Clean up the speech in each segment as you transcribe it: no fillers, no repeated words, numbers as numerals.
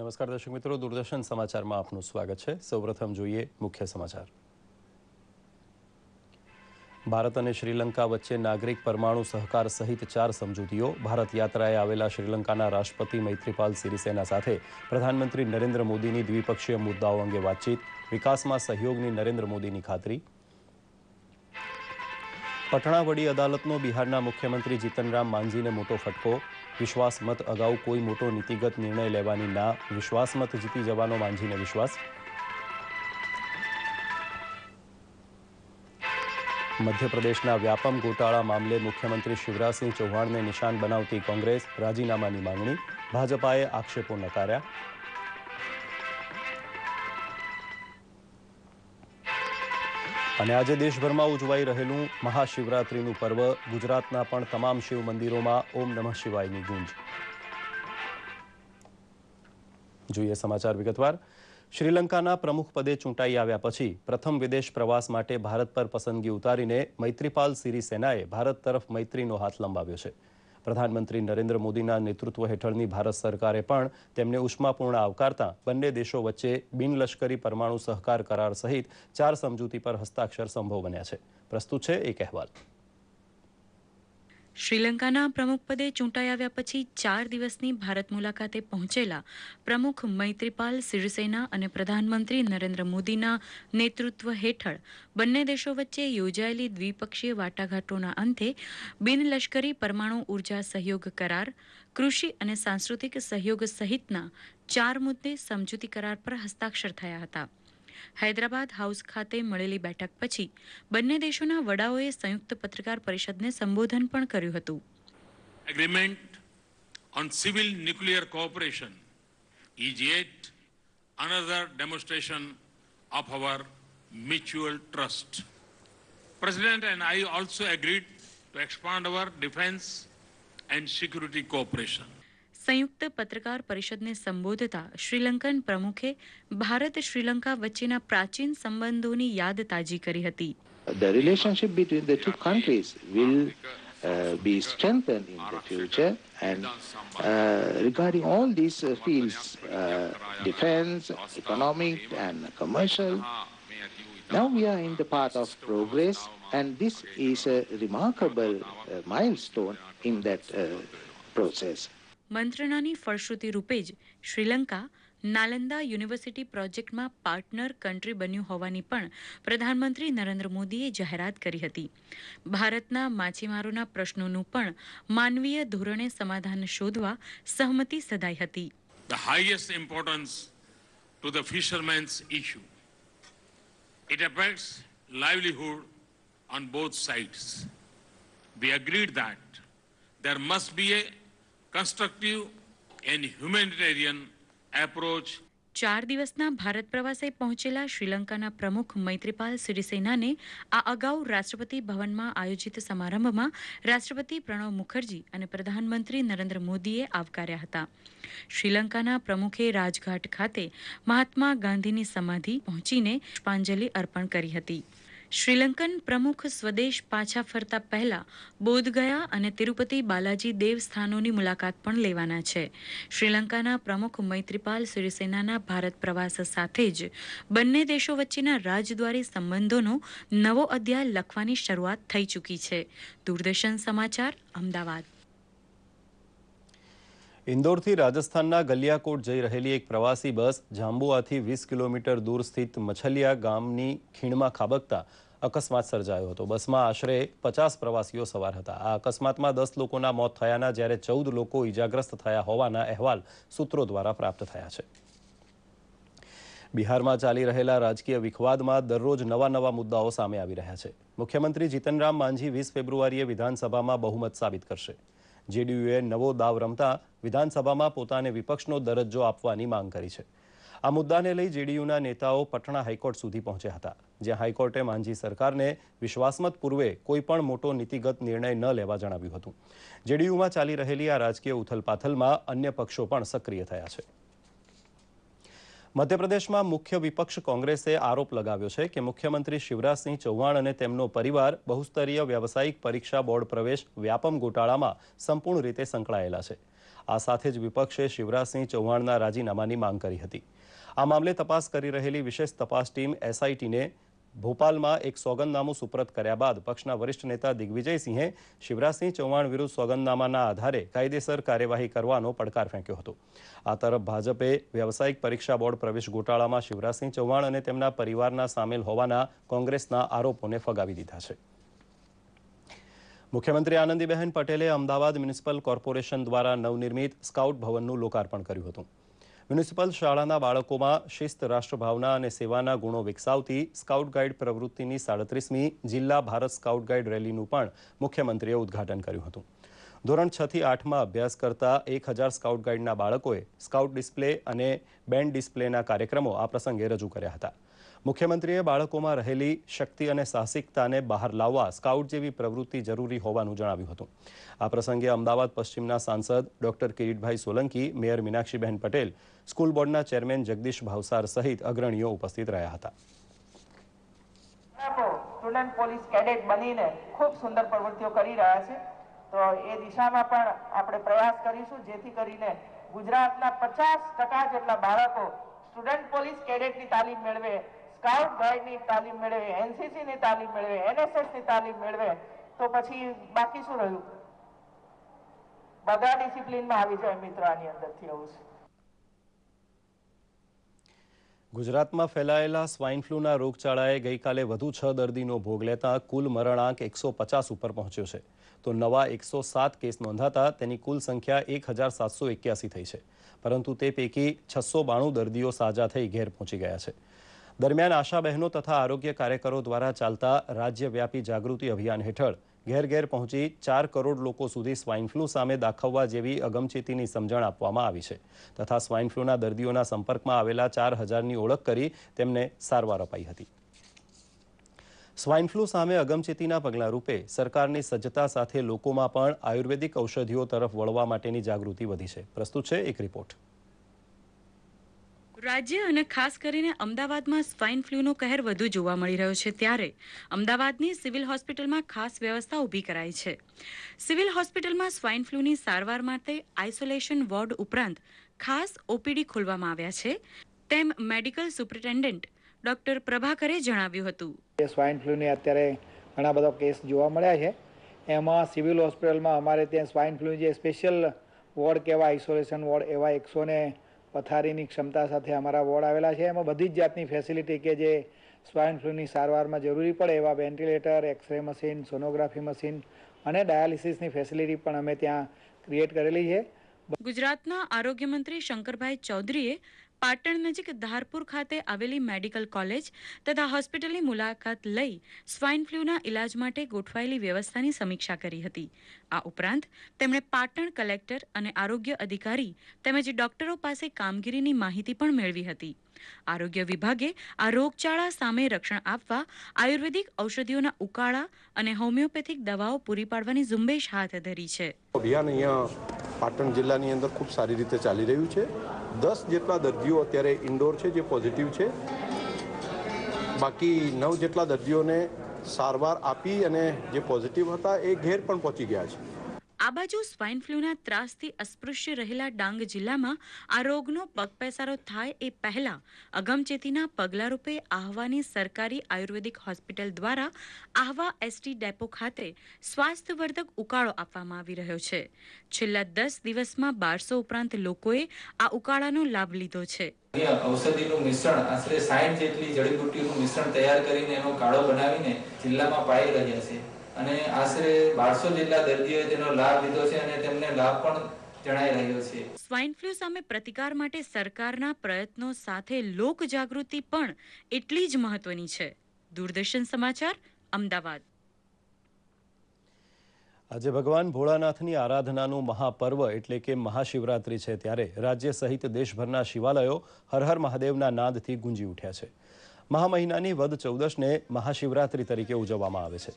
નમસ્કાર દર્શક મિત્રો, દૂરદર્શન સમાચારમાં આપનું સ્વાગત છે। સૌપ્રથમ જોઈએ મુખ્ય સમાચાર। ભારત અને શ્રીલંકા વચ્ચે નાગરિક પરમાણુ સહકાર સહિત 4 સમજૂતીઓ। ભારત યાત્રાએ આવેલા શ્રીલંકાના રાષ્ટ્રપતિ મૈત્રીપાલ સિરિસેના સાથે પ્રધાનમંત્રી નરેન્દ્ર મોદીની દ્વિપક્ષીય મુદ્દાઓ અંગે વાતચીત। વિકાસમાં સહયોગની નરેન્દ્ર મોદીની ખાતરી। પટણા વડી અદાલતનો બિહારના મુખ્યમંત્રી જીતનરામ માંઝીને મોટો ફટકો। વિશ્વાસ મત અગાઉ કોઈ મોટો નીતિગત નિર્ણય લેવાની ના, વિશ્વાસ મત જીતી જવાનો માંઝીને વિશ્વાસ। મધ્યપ્રદેશના વ્યાપમ ગોટાળા મામલે મુખ્યમંત્રી શિવરાજસિંહ ચૌહાણને નિશાન બનાવતી કોંગ્રેસ, રાજીનામાની માંગણી। ભાજપાએ આક્ષેપો નકાર્યા। અને આજે દેશભરમાં ઉજવાઈ રહેલું મહાશિવરાત્રિનું પર્વ। ગુજરાતના પણ તમામ શિવ મંદિરોમાં ઓમ નમઃ શિવાયની ગૂંજ। જોઈએ સમાચાર વિગતવાર। શ્રીલંકાના પ્રમુખ પદે ચૂંટાઈ આવ્યા પછી પ્રથમ વિદેશ પ્રવાસ માટે ભારત પર પસંદગી ઉતારીને મૈત્રીપાલ સિરિસેનાએ ભારત તરફ મૈત્રીનો હાથ લંબાવ્યો છે। પ્રધાનમંત્રી નરેન્દ્ર મોદીના નેતૃત્વ હેઠળની ભારત સરકારે પણ તેમને ઉષ્માપૂર્ણ આવકારતા બંને દેશો વચ્ચે બિનલશ્કરી પરમાણુ સહકાર કરાર સહિત 4 સમજૂતી પર હસ્તાક્ષર સંભવ બન્યા છે। પ્રસ્તુત છે એક અહેવાલ। શ્રીલંકાના પ્રમુખ પદે ચૂંટાઈ આવ્યા પછી 4 દિવસની ભારત મુલાકાતે પહોંચેલા પ્રમુખ મૈત્રીપાલ સિરિસેના અને પ્રધાનમંત્રી નરેન્દ્ર મોદીના નેતૃત્વ હેઠળ બંને દેશો વચ્ચે યોજાયેલી દ્વિપક્ષીય વાટાઘાટોના અંતે બિનલશ્કરી પરમાણુ ઉર્જા સહયોગ કરાર, કૃષિ અને સાંસ્કૃતિક સહયોગ સહિતના 4 મુદ્દે સમજૂતી કરાર પર હસ્તાક્ષર થયા હતા। હૈદરાબાદ હાઉસ ખાતે મળેલી બેઠક પછી બંને દેશોના વડાઓએ સંયુક્ત પત્રકાર પરિષદને સંબોધન પણ કર્યું હતું। Agreement on civil nuclear cooperation is yet another demonstration of our mutual trust. President and I also agreed to expand our defense and security cooperation. સંયુક્ત પત્રકાર પરિષદને સંબોધતા શ્રીલંકન પ્રમુખે ભારત શ્રીલંકા વચ્ચેના પ્રાચીન સંબંધોની યાદ તાજી કરી હતી। The relationship between the two countries will be strengthened in the future, and regarding all these fields, defense, economic and commercial, now we are in the path of progress, and this is a remarkable milestone in that process. મંત્રણાની ફળશ્રુતિ રૂપે જ Sri Lanka Nalanda university પ્રોજેક્ટમાં partner country બન્યું હોવાની પણ પ્રધાનમંત્રી નરેન્દ્ર મોદીએ જાહેરાત કરી હતી। ભારતના માછીમારોના પ્રશ્નોનું પણ માનવીય ધોરણે સમાધાન શોધવા સહમતિ સધાઈ હતી। The highest importance to the fishermen's issue. It affects livelihood on both sides. We agreed that there must be a constructive and humanitarian approach. 4 દિવસના ભારત પ્રવાસે પહોંચેલા શ્રીલંકાના પ્રમુખ મૈત્રીપાલ સિરિસેનાને આ અગાઉ રાષ્ટ્રપતિ ભવનમાં આયોજિત સમારંભમાં રાષ્ટ્રપતિ પ્રણવ મુખર્જી અને પ્રધાનમંત્રી નરેન્દ્ર મોદીએ આવકાર્યા હતા। શ્રીલંકાના પ્રમુખે રાજઘાટ ખાતે મહાત્મા ગાંધીની સમાધિ પહોંચીને પુષ્પાંજલિ અર્પણ કરી હતી। શ્રીલંકન પ્રમુખ સ્વદેશ પાછા ફરતા પહેલા બોધગયા અને તિરુપતિ બાલાજી દેવસ્થાનોની મુલાકાત પણ લેવાના છે। શ્રીલંકાના પ્રમુખ મૈત્રીપાલ સિરિસેનાના ભારત પ્રવાસ સાથે જ બંને દેશો વચ્ચેના રાજદ્વારી સંબંધોનો નવો અધ્યાય લખવાની શરૂઆત થઈ ચૂકી છે। દૂરદર્શન સમાચાર, અમદાવાદ। ઇન્દોરથી રાજસ્થાનના ગલિયાકોટ જઈ રહેલી એક પ્રવાસી બસ જાંબુઆથી 20 કિલોમીટર દૂર સ્થિત મછલિયા ગામની ખીણમાં ખાબકતા અકસ્માત સર્જાયો હતો। બસમાં આશરે 50 પ્રવાસીઓ સવાર હતા। આ અકસ્માતમાં 10 લોકોના મોત થયાના જ્યારે 14 લોકો ઇજાગ્રસ્ત થયા હોવાના અહેવાલ સૂત્રો દ્વારા પ્રાપ્ત થયા છે। બિહારમાં ચાલી રહેલા રાજકીય વિખવાદમાં દરરોજ નવા મુદ્દાઓ સામે આવી રહ્યા છે। મુખ્યમંત્રી જીતનરામ માંઝી 20 ફેબ્રુઆરીએ વિધાનસભામાં બહુમત સાબિત કરશે। જેડીયુએ નવો દાવ રમતા વિધાનસભામાં પોતાને વિપક્ષનો દરજ્જો આપવાની માંગ કરી છે। આ મુદ્દાને લઈ જેડીયુના નેતાઓ પટણા હાઈકોર્ટ સુધી પહોંચ્યા હતા, જ્યાં હાઈકોર્ટે માંઝી સરકારને વિશ્વાસમત પૂર્વે કોઈ પણ મોટો નીતિગત નિર્ણય ન લેવા જણાવ્યું હતું। જેડીયુમાં ચાલી રહેલી આ રાજકીય ઉથલપાથલમાં અન્ય પક્ષો પણ સક્રિય થયા છે। મધ્યપ્રદેશમાં મુખ્ય વિપક્ષ કોંગ્રેસે આરોપ લગાવ્યો છે કે મુખ્યમંત્રી શિવરાજસિંહ ચૌહાણ અને તેમનો પરિવાર બહુસ્તરીય વ્યાવસાયિક પરીક્ષા બોર્ડ પ્રવેશ વ્યાપમ ગોટાળામાં સંપૂર્ણ રીતે સંકળાયેલા છે। આ સાથે જ વિપક્ષે શિવરાજસિંહ ચૌહાણના રાજીનામાની માંગ કરી હતી. આ મામલે તપાસ કરી રહેલી વિશેષ તપાસ ટીમ SITને ભોપાલમાં એક સોગંદનામું સુપરત કર્યા બાદ પક્ષના વરિષ્ઠ નેતા દિગ્વિજયસિંહે શિવરાજસિંહ ચૌહાણ વિરુદ્ધ સોગંદનામાના આધારે કાયદેસર કાર્યવાહી કરવાનો પડકાર ફેંક્યો હતો. આ તરફ ભાજપે વ્યવસાયિક પરીક્ષા બોર્ડ પ્રવેશ ગોટાળામાં શિવરાજસિંહ ચૌહાણ અને તેમના પરિવારના સામેલ હોવાના કોંગ્રેસના આરોપોને ફગાવી દીધા છે. મુખ્યમંત્રી આનંદીબહેન પટેલે અમદાવાદ મ્યુનિસિપલ કોર્પોરેશન દ્વારા નવનિર્મિત સ્કાઉટ ભવનનું લોકાર્પણ કર્યું હતું. મ્યુનિસિપલ શાળાના બાળકોમાં શિસ્ત, રાષ્ટ્રભાવના અને સેવાના ગુણો વિકસાવતી સ્કાઉટ ગાઈડ પ્રવૃત્તિની 37મી જિલ્લા ભારત સ્કાઉટ ગાઈડ રેલીનું પણ મુખ્યમંત્રીએ ઉદ્ઘાટન કર્યું હતું. ધોરણ 6 થી 8માં અભ્યાસ કરતા 1000 સ્કાઉટ ગાઈડના બાળકોએ સ્કાઉટ ડિસ્પ્લે અને બેન્ડ ડિસ્પ્લેના કાર્યક્રમો આ પ્રસંગે રજૂ કર્યા હતા. મુખ્યમંત્રીએ બાળકોમાં રહેલી શક્તિ અને સાહસિકતાને બહાર લાવવા સ્કાઉટ જેવી પ્રવૃત્તિ જરૂરી હોવાનું જણાવ્યું હતું. આ પ્રસંગે અમદાવાદ પશ્ચિમના સાંસદ doctor Kiritbhai Solanki, mayor Meenakshiben Patel, school બોર્ડના ચેરમેન જગદીશ ભાવસાર સહિત અગ્રણીઓ ઉપસ્થિત રહ્યા હતા. સ્ટુડન્ટ પોલીસ કેડેટ બનીને ખૂબ સુંદર પ્રવૃત્તિઓ કરી રહ્યા છે, તો એ દિશામાં પણ આપણે પ્રયાસ કરીશું જેથી કરીને ગુજરાતના 50% જેટલા બાળકો સ્ટુડન્ટ પોલીસ કેડેટની તાલીમ મેળવે, સ્કાઉટ ગાઈડની તાલીમ મેળવે, NCCની તાલીમ મેળવે, NSSની તાલીમ મેળવે, તો પછી બાકી શું રહ્યું? બધા ડિસિપ્લિનમાં આવી જાય મિત્રો આની અંદરથી. એવું છે. ગુજરાતમાં ફેલાયેલા સ્વાઇન ફ્લૂના રોગચાળાએ ગઈકાલે વધુ 6 દર્દીનો ભોગ લેતા કુલ મરણાંક 150 ઉપર પહોંચ્યો છે, તો નવા 107 કેસ નોંધાતા તેની કુલ સંખ્યા 1781 થઈ છે. પરંતુ તે પૈકી 692 દર્દીઓ સાજા થઈ ઘેર પહોંચી ગયા છે. દરમિયાન આશા બહેનો તથા આરોગ્ય કાર્યકરો દ્વારા ચાલતા રાજ્યવ્યાપી જાગૃતિ અભિયાન હેઠળ ઘેર ઘેર પહોંચી 4 કરોડ લોકો સુધી સ્વાઇન ફ્લૂ સામે દાખવવા જેવી અગમચેતીની સમજણ આપવામાં આવી છે તથા સ્વાઇન ફ્લૂના દર્દીઓના સંપર્કમાં આવેલા 4000ની ઓળખ કરી તેમને સારવાર અપાઈ હતી. સ્વાઇન ફ્લૂ સામે અગમચેતીના પગલાં રૂપે સરકારની સજ્જતા સાથે લોકોમાં પણ આયુર્વેદિક ઔષધિઓ તરફ વળવા માટેની જાગૃતિ વધી છે. પ્રસ્તુત છે એક રિપોર્ટ. રાજ્ય અને ખાસ કરીને અમદાવાદમાં સ્વાઇન ફ્લૂનો કહેર વધુ જોવા મળી રહ્યો છે, ત્યારે અમદાવાદની સિવિલ હોસ્પિટલમાં ખાસ વ્યવસ્થા ઊભી કરાઈ છે. સિવિલ હોસ્પિટલમાં સ્વાઇન ફ્લૂની સારવાર માટે આઇસોલેશન વોર્ડ ઉપરાંત ખાસ OPD ખોલવામાં આવ્યા છે, તેમ મેડિકલ સુપ્રિન્ટેન્ડન્ટ ડોક્ટર પ્રભાકરે જણાવ્યું હતું. સ્વાઇન ફ્લૂની અત્યારે ઘણા બધા કેસ જોવા મળ્યા છે. એમાં સિવિલ હોસ્પિટલમાં અમારે ત્યાં સ્વાઇન ફ્લૂ જે સ્પેશિયલ વોર્ડ કહેવાય, આઇસોલેશન વોર્ડ, એવા 100 પથારીની ક્ષમતા સાથે અમારા વોર્ડ આવેલા છે. એમાં બધી જ જાતની ફેસિલિટી કે જે સ્વાઇન ફ્લૂની સારવારમાં જરૂરી પડે એવા ventilator, x ray machine, sonography machine અને ડાયાલિસિસની ફેસિલિટી પણ અમે ત્યાં ક્રિએટ કરેલી છે. ગુજરાતના આરોગ્ય મંત્રી શંકરભાઈ ચૌધરીએ પાટણ નજીક ધારપુર ખાતે આવેલી મેડિકલ કોલેજ તથા હોસ્પિટલની મુલાકાત લઈ સ્વાઇન ફ્લૂના ઇલાજ માટે ગોઠવાયેલી વ્યવસ્થાની સમીક્ષા કરી હતી. આ ઉપરાંત તેમણે પાટણ કલેક્ટર અને આરોગ્ય અધિકારી તેમજ ડોક્ટરો પાસે કામગીરીની માહિતી પણ મેળવી હતી. આરોગ્ય વિભાગે આ રોગચાળા સામે રક્ષણ આપવા આયુર્વેદિક ઔષધિઓના ઉકાળા અને હોમિયોપેથિક દવાઓ પૂરી પાડવાની ઝુંબેશ હાથ ધરી છે. અભિયાન અહીંયા પાટણ જિલ્લાની અંદર ખૂબ સારી રીતે ચાલી રહ્યું છે. 10 જેટલા દર્દીઓ અત્યારે ઇન્ડોર છે જે પોઝિટિવ છે. બાકી 9 જેટલા દર્દીઓને સારવાર આપી અને જે પોઝિટિવ હતા એ ઘેર પણ પહોંચી ગયા છે. આ બાજુ સ્વાઇન ફ્લૂના ત્રાસથી અસ્પૃશ્ય રહેલા ડાંગ જિલ્લામાં આ રોગનો પગપેસારો થાય એ પહેલા અગમચેતીના પગલા રૂપે આહવાની સરકારી આયુર્વેદિક હોસ્પિટલ દ્વારા આહવા ST ડેપો ખાતે સ્વાસ્થ્યવર્ધક ઉકાળો આપવામાં આવી રહ્યો છે. છેલ્લા 10 દિવસમાં 1200 ઉપરાંત લોકોએ આ ઉકાળાનો લાભ લીધો છે. ઔષધિનું મિશ્રણ આશરે 60 જેટલી જડીબુટ્ટીનું મિશ્રણ તૈયાર કરીને એનો કાળો બનાવીને જિલ્લામાં પાડી રહ્યા છે અને આશરે 1200 જેટલા દર્દીઓએ તેનો લાભ લીધો છે અને તેમને લાભ પણ જણાઈ રહ્યો છે. સ્વાઇન ફ્લૂ સામે પ્રતિકાર માટે સરકારના પ્રયત્નો સાથે લોક જાગૃતિ પણ એટલી જ મહત્વની છે. દૂરદર્શન સમાચાર, અમદાવાદ. આજે ભગવાન ભોળાનાથની આરાધનાનું મહાપર્વ એટલે કે મહાશિવરાત્રી છે, ત્યારે રાજ્ય સહિત દેશભરના શિવાલયો હર હર મહાદેવના નાદથી ગુંજી ઉઠ્યા છે. મહા મહિનાની વદ 14ને મહાશિવરાત્રી તરીકે ઉજવવામાં આવે છે.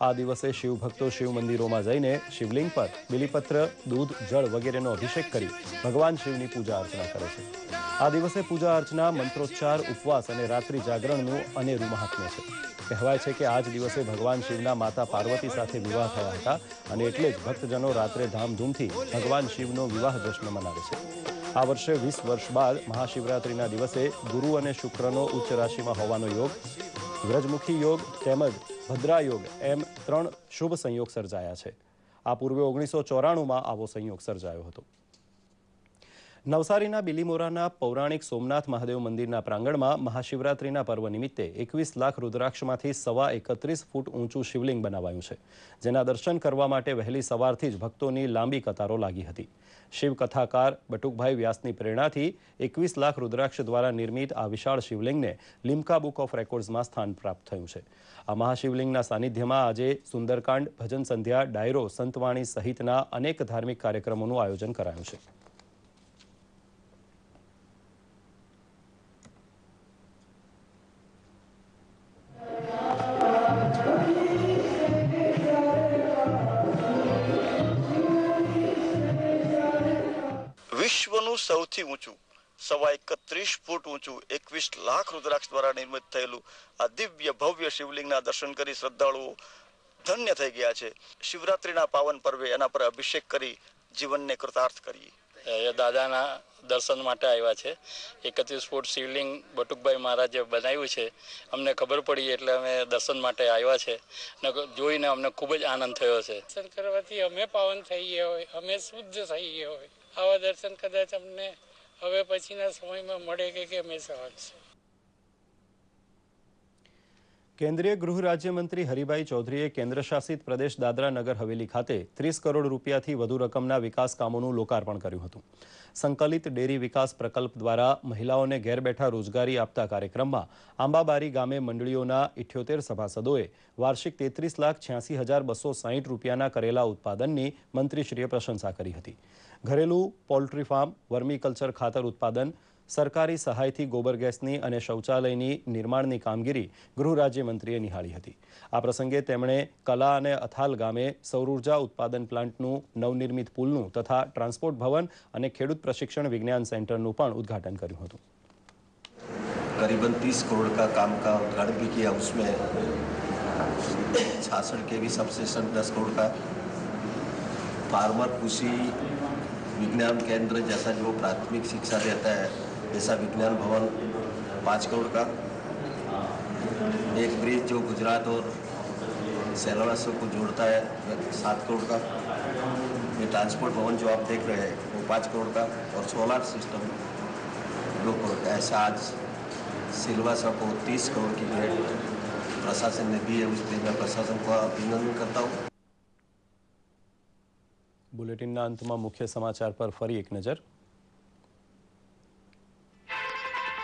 આ દિવસે શિવભક્તો શિવ મંદિરોમાં જઈને શિવલિંગ પર બિલીપત્ર, દૂધ, જળ વગેરેનો અભિષેક કરી ભગવાન શિવની પૂજા અર્ચના કરે છે. આ દિવસે પૂજા અર્ચના, મંત્રોચ્ચાર, ઉપવાસ અને રાત્રિ જાગરણનું અનેરું મહાત્મ્ય છે. કહેવાય છે કે આ જ દિવસે ભગવાન શિવના માતા પાર્વતી સાથે વિવાહ થયા હતા અને એટલે જ ભક્તજનો રાત્રે ધામધૂમથી ભગવાન શિવનો વિવાહ જશ્ન મનાવે છે. આ વર્ષે 20 વર્ષ બાદ મહાશિવરાત્રિના દિવસે ગુરુ અને શુક્રનો ઉચ્ચ રાશિમાં હોવાનો યોગ, વ્રજમુખી યોગ તેમજ ભદ્રા યોગ એમ 3 શુભ સંયોગ સર્જાયા છે. આ પૂર્વે 1994માં આવો સંયોગ સર્જાયો હતો. નવસારીના બિલીમોરાના પૌરાણિક સોમનાથ મહાદેવ મંદિરના પ્રાંગણમાં મહાશિવરાત્રિના પર્વ નિમિત્તે 21 લાખ રુદ્રાક્ષમાંથી 31 ફૂટ ઊંચું શિવલિંગ બનાવાયું છે, જેના દર્શન કરવા માટે વહેલી સવારથી જ ભક્તોની લાંબી કતારો લાગી હતી. શિવ કથાકાર બટુકભાઈ વ્યાસની પ્રેરણાથી 21 લાખ રુદ્રાક્ષ દ્વારા નિર્મિત આ વિશાળ શિવલિંગને લિમ્કા બુક ઓફ રેકોર્ડ્સમાં સ્થાન પ્રાપ્ત થયું છે. આ મહાશિવલિંગના સાનિધ્યમાં આજે સુંદરકાંડ, ભજન સંધ્યા, ડાયરો, સંતવાણી સહિતના અનેક ધાર્મિક કાર્યક્રમોનું આયોજન કરાયું છે. વિશ્વનું સૌથી ઊંચું 31 ફૂટ ઊંચું 21 લાખ રુદ્રાક્ષ દ્વારા નિર્મિત થયેલું આ દિવ્ય ભવ્ય શિવલિંગના દર્શન કરી શ્રદ્ધાળુઓ ધન્ય થઈ ગયા છે. શિવરાત્રિના પાવન પર્વે એના પર અભિષેક કરી જીવનને કૃતાર્થ કરીએ. દાદાના દર્શન માટે આવ્યા છે. 31 ફૂટ શિવલિંગ બટુકભાઈ મહારાજે બનાવ્યું છે. અમને ખબર પડી એટલે અમે દર્શન માટે આવ્યા છે અને જોઈને અમને ખૂબ જ આનંદ થયો છે. દર્શન કરવાથી અમે પાવન થઈ ગયા હોય, અમે શુદ્ધ થઈ ગયા હોય. આવા દર્શન કદાચ અમને હવે પછીના સમયમાં મળે કે હંમેશા આવશે. કેન્દ્રીય ગૃહ રાજ્યમંત્રી હરિભાઈ ચૌધરીએ કેન્દ્રશાસિત પ્રદેશ દાદરા નગર હવેલી ખાતે 30 કરોડ રૂપિયાથી વધુ રકમના વિકાસ કામોનું લોકાર્પણ કર્યું હતું. સંકલિત ડેરી વિકાસ પ્રકલ્પ દ્વારા મહિલાઓને ઘેર બેઠા રોજગારી આપતા કાર્યક્રમમાં આંબાબારી ગામે મંડળીઓના 78 સભાસદોએ વાર્ષિક 33,86,260 રૂપિયાના કરેલા ઉત્પાદનની મંત્રીશ્રીએ પ્રશંસા કરી હતી. ઘરેલું પોલ્ટ્રી ફાર્મ, વર્મી કલ્ચર ખાતર ઉત્પાદન, સરકારી સહાયથી ગોબર ગેસની અને શૌચાલયની નિર્માણની કામગીરી ગૃહ રાજ્યમંત્રીએ નિહાળી હતી. આ પ્રસંગે તેમણે કલા અને અથાલ ગામે સૌર ઉત્પાદન પ્લાન્ટનું, નવનિર્મિત પુલનું તથા ટ્રાન્સપોર્ટ ભવન અને ખેડૂત પ્રશિક્ષણ વિજ્ઞાન સેન્ટરનું પણ ઉદ્ઘાટન કર્યું હતું. करीबन 30 करोड़ का काम का उद्घाटन भी किया. उसमें 66 kV सबस्टेशन, 10 करोड़ का फार्मर कृषि विज्ञान केंद्र जैसा जो प्राथमिक शिक्षा देता है ऐसा विज्ञान भवन 5 करोड़ का, एक ब्रिज जो गुजरात और सेलावासों को जोड़ता है 7 करोड़ का, ये ट्रांसपोर्ट भवन जो आप देख रहे हैं वो 5 करोड़ का और सोलर सिस्टम 2 करोड़ का. ऐसा आज सिलवासा को 30 करोड़ की भेंट प्रशासन ने दी है. उसके मैं प्रशासन को अभिनंदन करता हूँ. બુલેટિનના અંતમાં મુખ્ય સમાચાર પર ફરી એક નજર.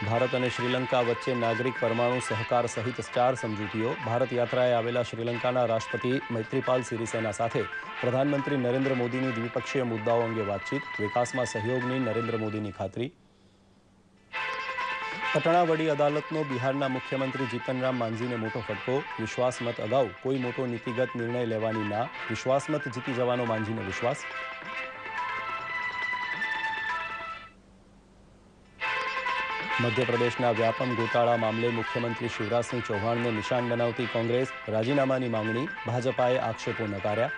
ભારત અને શ્રીલંકા વચ્ચે નાગરિક પરમાણુ સહકાર સહિત 4 સમજૂતીઓ. ભારત યાત્રાએ આવેલા શ્રીલંકાના રાષ્ટ્રપતિ મૈત્રીપાલ સિરિસેના સાથે પ્રધાનમંત્રી નરેન્દ્ર મોદીની દ્વિપક્ષીય મુદ્દાઓ અંગે વાતચીત. વિકાસમાં સહયોગની નરેન્દ્ર મોદીની ખાતરી. પટણા વડી અદાલતનો બિહારના મુખ્યમંત્રી જીતનરામ માંઝીને મોટો ફટકો. વિશ્વાસમત અગાઉ કોઈ મોટો નીતિગત નિર્ણય લેવાની ના. વિશ્વાસમત જીતી જવાનો માંઝીને વિશ્વાસ. મધ્યપ્રદેશના વ્યાપમ ગોટાળા મામલે મુખ્યમંત્રી શિવરાજસિંહ ચૌહાણને નિશાન બનાવતી કોંગ્રેસ. રાજીનામાની માંગણી. ભાજપાએ આક્ષેપો નકાર્યા.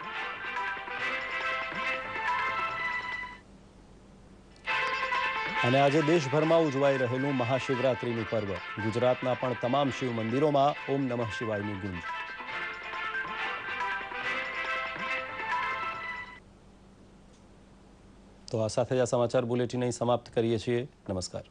અને આજે દેશભરમાં ઉજવાઈ રહેલું મહાશિવરાત્રિનું પર્વ. ગુજરાતના પણ તમામ શિવ મંદિરોમાં ઓમ નમઃ શિવાયની ગુંજ. તો આ સાથે જ આ સમાચાર બુલેટિન અહીં સમાપ્ત કરીએ છીએ. નમસ્કાર.